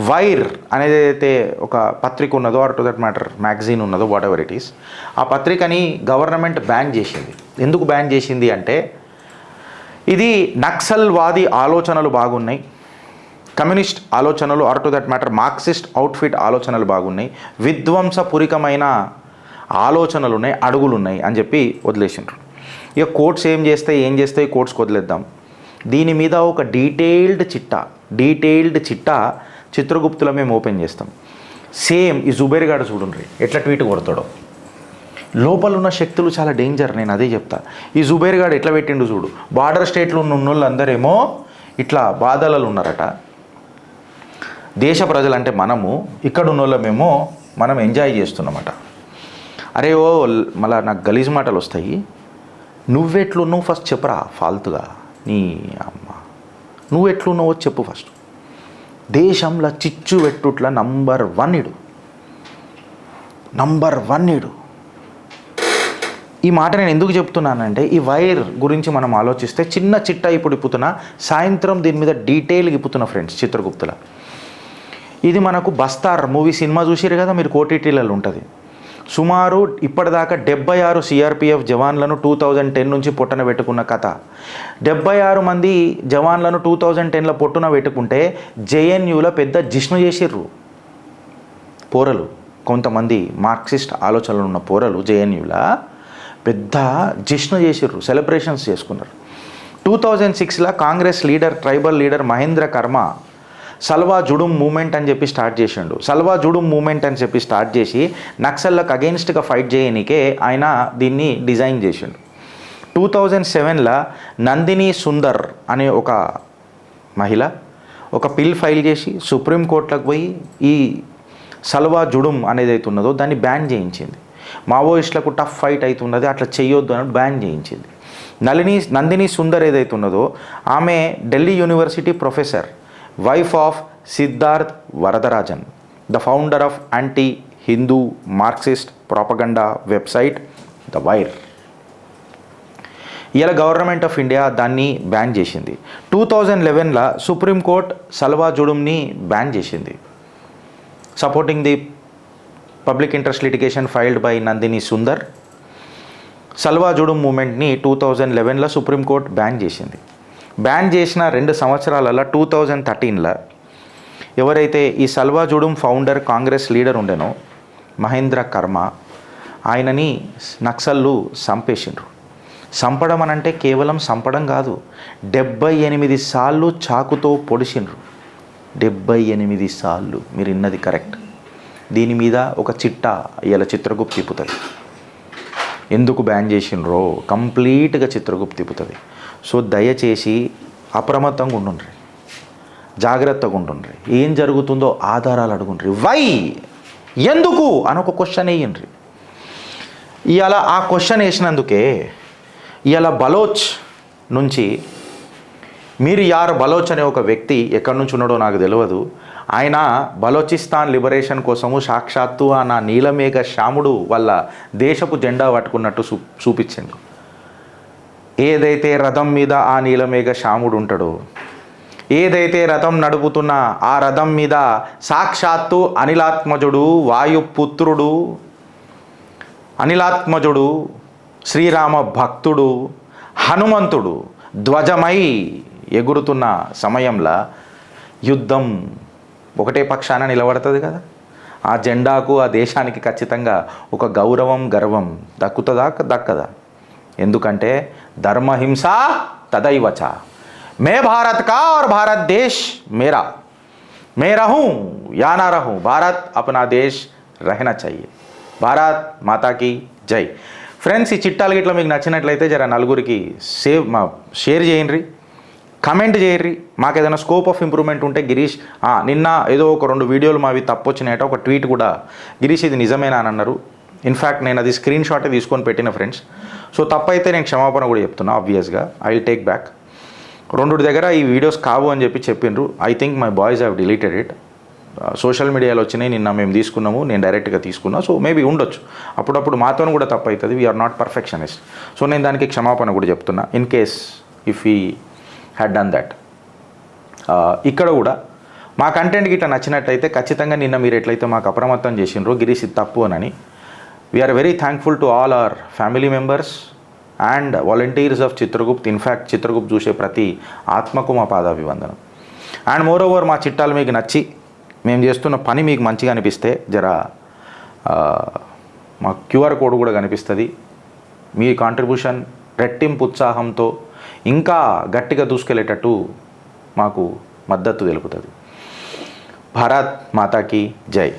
Wire అనేది ఏదైతే ఒక పత్రిక ఉన్నదో or to that matter magazine ఉన్నదో వాట్ ఎవర్ ఇట్ ఈస్, ఆ పత్రికని గవర్నమెంట్ బ్యాన్ చేసింది. ఎందుకు బ్యాన్ చేసింది అంటే ఇది నక్సల్వాది ఆలోచనలు బాగున్నాయి, కమ్యూనిస్ట్ ఆలోచనలు or to that matter Marxist outfit ఆలోచనలు బాగున్నాయి, విధ్వంసపూరికమైన ఆలోచనలు ఉన్నాయి, అడుగులు ఉన్నాయి అని చెప్పి వదిలేసిండ్రు. ఇక కోర్ట్స్ ఏం చేస్తాయి కోర్ట్స్కి వదిలేద్దాం. దీని మీద ఒక డీటెయిల్డ్ చిట్టా చిత్రగుప్తులో మేము ఓపెన్ చేస్తాం. సేమ్ ఈ జుబేర్ గారు చూడండి ఎట్లా ట్వీట్ కొడతాడో. లోపల ఉన్న శక్తులు చాలా డేంజర్, నేను అదే చెప్తా. ఈ జుబేర్ గారు ఎట్లా పెట్టిండు చూడు. బార్డర్ స్టేట్లో ఉన్న వాళ్ళు అందరేమో ఇట్లా బాధలలో ఉన్నారట. దేశ ప్రజలంటే మనము, ఇక్కడ ఉన్న వాళ్ళమేమో మనం ఎంజాయ్ చేస్తున్నామట. అరే ఓ మళ్ళా నాకు గలీజ్ మాటలు వస్తాయి. నువ్వు ఫస్ట్ చెప్పరా ఫాల్తుగా, నీ అమ్మ నువ్వెట్లున్నావో చెప్పు ఫస్ట్. దేశంలో చిచ్చు పెట్టుట్ల నంబర్ వన్ ఇడు. ఈ మాట నేను ఎందుకు చెప్తున్నానంటే ఈ వైర్ గురించి మనం ఆలోచిస్తే చిన్న చిట్టా ఇప్పుడు ఇప్పుతున్నా, సాయంత్రం దీని మీద డీటెయిల్గా ఇప్పుతున్నా ఫ్రెండ్స్ చిత్రగుప్తుల. ఇది మనకు బస్తార్ మూవీ సినిమా చూసిరు కదా మీరు, ఓటీటీలలో ఉంటుంది. సుమారు ఇప్పటిదాకా 76 సిఆర్పిఎఫ్ జవాన్లను 2010 నుంచి పొట్టన పెట్టుకున్న కథ. 76 మంది జవాన్లను 2010లో పొట్టున పెట్టుకుంటే జేఎన్యూలో పెద్ద జిష్ణు చేసిర్రు పోరలు. కొంతమంది మార్క్సిస్ట్ ఆలోచనలు ఉన్న పోరలు జేఎన్యూలో పెద్ద జిష్ణు చేసిర్రు, సెలబ్రేషన్స్ చేసుకున్నారు. 2006లో Congress leader, tribal leader Mahendra Karma Salwa జుడుం moment అని చెప్పి స్టార్ట్ చేసిండు. సల్వా జుడుం మూమెంట్ అని చెప్పి స్టార్ట్ చేసి నక్సల్లకు అగెయిన్స్ట్గా ఫైట్ చేయనికే ఆయన దీన్ని డిజైన్ చేసిండు. 2007లో నందిని సుందర్ అనే ఒక మహిళ ఒక పిల్ ఫైల్ చేసి సుప్రీంకోర్టులకు పోయి ఈ సల్వా జుడుం అనేది అయితే ఉన్నదో దాన్ని బ్యాన్ చేయించింది. మావోయిస్టులకు టఫ్ ఫైట్ అవుతున్నది, అట్లా చేయొద్దు అని బ్యాన్ చేయించింది. నందిని సుందర్ ఏదైతే ఉన్నదో ఆమె Delhi university professor, wife of Siddharth Varadarajan, the founder of anti Hindu Marxist propaganda website the wire. ఇలా గవర్నమెంట్ ఆఫ్ ఇండియా దాన్ని బ్యాన్ చేసింది. 2011లో సుప్రీంకోర్టు సల్వా జుడుంని బ్యాన్ చేసింది. Supporting the public interest litigation filed by Nandini Sundar, సల్వా జుడుం మూమెంట్ని 2011లో సుప్రీంకోర్టు బ్యాన్ చేసింది. బ్యాన్ చేసిన 2 సంవత్సరాలలో 2013లో ఎవరైతే ఈ సల్వా జుడుం ఫౌండర్ కాంగ్రెస్ లీడర్ ఉండేనో మహేంద్ర కర్మ, ఆయనని నక్సల్లు చంపేసిండ్రు. చంపడం అనంటే కేవలం చంపడం కాదు, 78 సార్లు చాకుతో పొడిచిండ్రు. 78 సార్లు, మీరు విన్నది కరెక్ట్. దీని మీద ఒక చిట్టా ఇలా చిత్రగుప్త తిప్పుతుంది. ఎందుకు బ్యాన్ చేసిండ్రో కంప్లీట్గా చిత్రగుప్త తిప్పుతుంది. సో దయచేసి అప్రమత్తంగా ఉండుండ్రి, జాగ్రత్తగా ఉండుండ్రి. ఏం జరుగుతుందో ఆధారాలు అడుగుండ్రి. వై, ఎందుకు అని ఒక క్వశ్చన్ వేయండ్రి. ఇవాళ ఆ క్వశ్చన్ వేసినందుకే ఇవాళ బలోచ్ నుంచి మీర్ యార్ బలోచ్ అనే ఒక వ్యక్తి ఎక్కడి నుంచి ఉన్నాడో నాకు తెలియదు, ఆయన బలోచిస్తాన్ లిబరేషన్ కోసము సాక్షాత్తు ఆ నా నీలమేఘ శ్యాముడు వాళ్ళ దేశపు జెండా పట్టుకున్నట్టు చూపించిండు. ఏదైతే రథం మీద ఆ నీలమేఘ శ్యాముడు ఉంటాడో, ఏదైతే రథం నడుపుతున్న ఆ రథం మీద సాక్షాత్తు అనిలాత్మజుడు, వాయుపుత్రుడు, అనిలాత్మజుడు, శ్రీరామ భక్తుడు, హనుమంతుడు ధ్వజమై ఎగురుతున్న సమయంలో యుద్ధం ఒకటే పక్షాన నిలబడుతుంది కదా. ఆ జెండాకు, ఆ దేశానికి ఖచ్చితంగా ఒక గౌరవం, గర్వం దక్కుతుందా దక్కదా? ఎందుకంటే ధర్మహింస తదైవచ, మే భారత్ కా और भारत देश मेरा, मैं रहूं या ना रहूं, भारत अपना देश रहना चाहिए. భారత్ మాతాకి జై. ఫ్రెండ్స్, ఈ చిట్టాలు గిట్లా మీకు నచ్చినట్లయితే జర నలుగురికి షేర్ చేయండి, కమెంట్ చేయర్రి. మాకు ఏదైనా స్కోప్ ఆఫ్ ఇంప్రూవ్మెంట్ ఉంటే గిరీష్ నిన్న ఏదో ఒక 2 వీడియోలు మావి తప్పు వచ్చినాయట, ఒక ట్వీట్ కూడా గిరీష్ ఇది నిజమేనా అని అన్నారు. ఇన్ఫ్యాక్ట్ నేను అది స్క్రీన్ షాటే తీసుకొని పెట్టిన ఫ్రెండ్స్. సో తప్పైతే నేను క్షమాపణ కూడా చెప్తున్నా. ఆబ్వియస్గా ఐ విల్ టేక్ బ్యాక్. 2 దగ్గర ఈ వీడియోస్ కావు అని చెప్పిండ్రు. I think my boys have deleted it. Social మీడియాలో వచ్చినాయి, నిన్న మేము తీసుకున్నాము, నేను డైరెక్ట్గా తీసుకున్నా. సో మేబీ ఉండొచ్చు, అప్పుడప్పుడు మాతో కూడా తప్పు అవుతుంది. We are not perfectionist. సో నేను దానికి క్షమాపణ కూడా చెప్తున్నా ఇన్ కేస్ ఇఫ్ ఈ హ్యాడ్ డన్ దట్. ఇక్కడ కూడా మా కంటెంట్ గిట్ట నచ్చినట్టయితే ఖచ్చితంగా నిన్న మీరు ఎట్లయితే మాకు అప్రమత్తం చేసినారో గిరీష్ ఇది తప్పు అని, we are very thankful to all our family members and volunteers of Chitragupt. In fact Chitragupt చూసే ప్రతి ఆత్మకు మా పాదాభివందనం. అండ్ మోర్ ఓవర్ మా చిట్టాలు మీకు నచ్చి మేము చేస్తున్న పని మీకు మంచిగా అనిపిస్తే మా క్యూఆర్ కోడ్ కూడా కనిపిస్తుంది. మీ కాంట్రిబ్యూషన్ రెట్టింపు ఉత్సాహంతో ఇంకా గట్టిగా దూసుకెళ్ళేటట్టు మాకు మద్దతు తెలుపుతుంది. భారత్ మాతాకి జై.